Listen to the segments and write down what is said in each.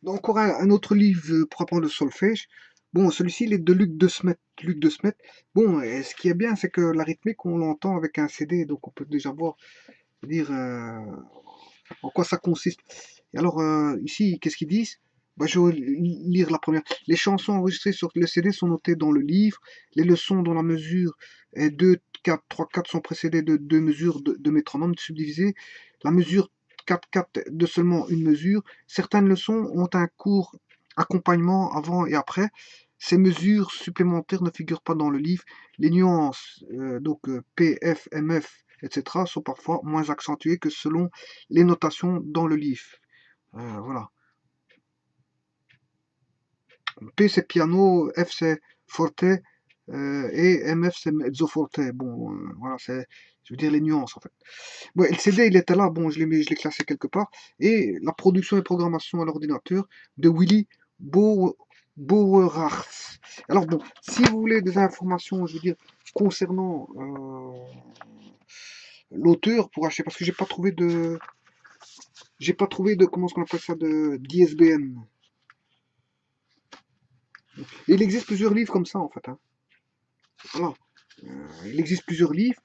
Donc, encore un autre livre pour apprendre le solfège. Bon, celui-ci, il est de Luc de Smet. Luc de Smet. Bon, ce qui est bien, c'est que la rythmique, on l'entend avec un CD, donc on peut déjà voir, dire en quoi ça consiste. Et alors, ici, qu'est-ce qu'ils disent? Bah, je vais lire la première. Les chansons enregistrées sur le CD sont notées dans le livre. Les leçons dont la mesure est 2, 4, 3, 4 sont précédées de deux mesures de métronome subdivisées. La mesure 4, 4 de seulement une mesure. Certaines leçons ont un court accompagnement avant et après. Ces mesures supplémentaires ne figurent pas dans le livre. Les nuances, P, F, MF, etc., sont parfois moins accentuées que selon les notations dans le livre. Voilà. P c'est piano, F c'est forte et MF c'est mezzo forte. Bon, voilà, c'est, je veux dire les nuances en fait. Bon, le CD il était là, bon, je l'ai classé quelque part. Et la production et programmation à l'ordinateur de Willy Bauerarts. Alors bon, si vous voulez des informations, je veux dire, concernant l'auteur pour acheter, parce que j'ai pas trouvé de, comment est-ce qu'on appelle ça, de d'ISBN. Il existe plusieurs livres comme ça, en fait. Hein. Voilà. Il existe plusieurs livres.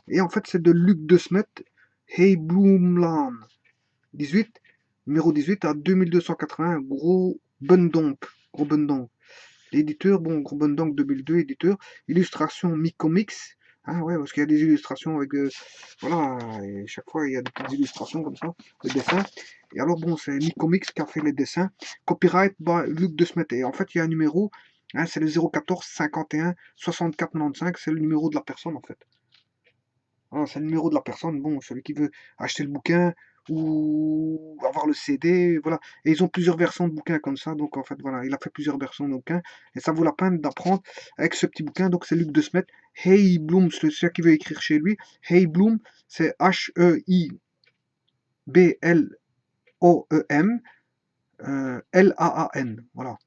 Et en fait, c'est de Luc de Smet, Hey Bloomland, 18, numéro 18 à 2280, Gros Bundonk. Gros Bundonk. L'éditeur, bon, Gros Bundonk 2002, éditeur. Illustration Micomix. Hein, ouais, parce qu'il y a des illustrations avec. Voilà, et chaque fois, il y a des petites illustrations comme ça, des dessins. Et alors, bon, c'est Micomix qui a fait les dessins. Copyright by Luc de Smet. Et en fait, il y a un numéro. Hein, c'est le 014 51 64 95. C'est le numéro de la personne, en fait. Voilà, c'est le numéro de la personne, bon, celui qui veut acheter le bouquin ou avoir le CD, voilà. Et ils ont plusieurs versions de bouquins comme ça, donc en fait, voilà, il a fait plusieurs versions de bouquins, et ça vaut la peine d'apprendre avec ce petit bouquin, donc c'est Luc de Smet, Hey Bloom, c'est celui qui veut écrire chez lui, Hey Bloom, c'est H-E-I-B-L-O-E-M, L-A-A-N, voilà.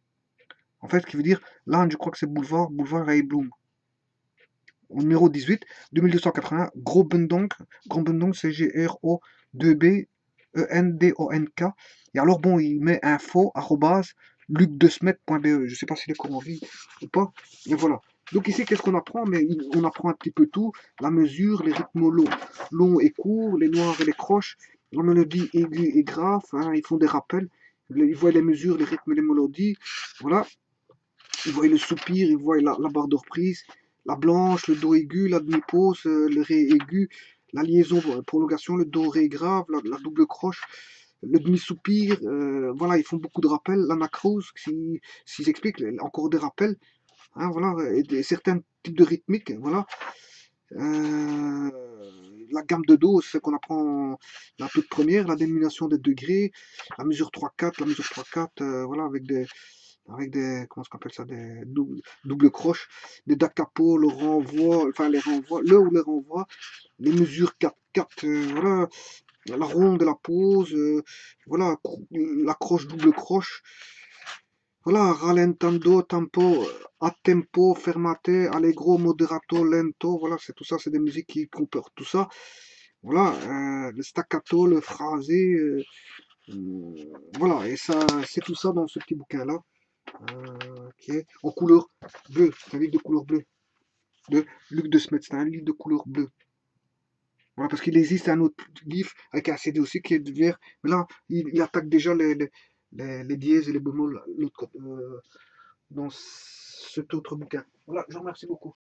En fait, ce qui veut dire, là, je crois que c'est boulevard Hey Bloom. Au numéro 18, 2280, Gros Bundong, c'est G-R-O-2-B-E-N-D-O-N-K. Et alors, bon, il met info, arrobase, lucdesmet.be. Je sais pas s'il est encore en vie ou pas, mais voilà. Donc ici, qu'est-ce qu'on apprend? Mais on apprend un petit peu tout, la mesure, les rythmes longs et courts, les noirs et les croches, la mélodie aiguë et grave, hein, ils font des rappels, ils voient les mesures, les rythmes, les mélodies, voilà. Ils voient le soupir, ils voient la barre de reprise, la blanche, le do aigu, la demi-pause, le ré aigu, la liaison, prolongation, le do ré grave, la double croche, le demi-soupir. Voilà, ils font beaucoup de rappels. L'anacrose, s'ils expliquent, encore des rappels. Hein, voilà, et certains types de rythmiques. Voilà. Euh, la gamme de do, c'est ce qu'on apprend la toute première, la diminution des degrés, la mesure 3-4, la mesure 3-4, voilà, avec des, comment on appelle ça, des double croches, des da capo, le renvoi, enfin les renvois, le ou les renvois, les mesures 4-4, voilà, la ronde, la pause, voilà, la croche, double croche, voilà, rallentando, tempo, a tempo, fermate, allegro, moderato, lento, voilà, c'est tout ça, c'est des musiques qui comportent tout ça. Voilà, le staccato, le phrasé, voilà, et ça, c'est tout ça dans ce petit bouquin-là. Ok. En couleur bleue. C'est un livre de couleur bleue. De Luc de Smet. C'est un livre de couleur bleue. Voilà, parce qu'il existe un autre livre avec un CD aussi qui est de vert. Mais là, il attaque déjà les dièses et les bémols dans cet autre bouquin. Voilà, je vous remercie beaucoup.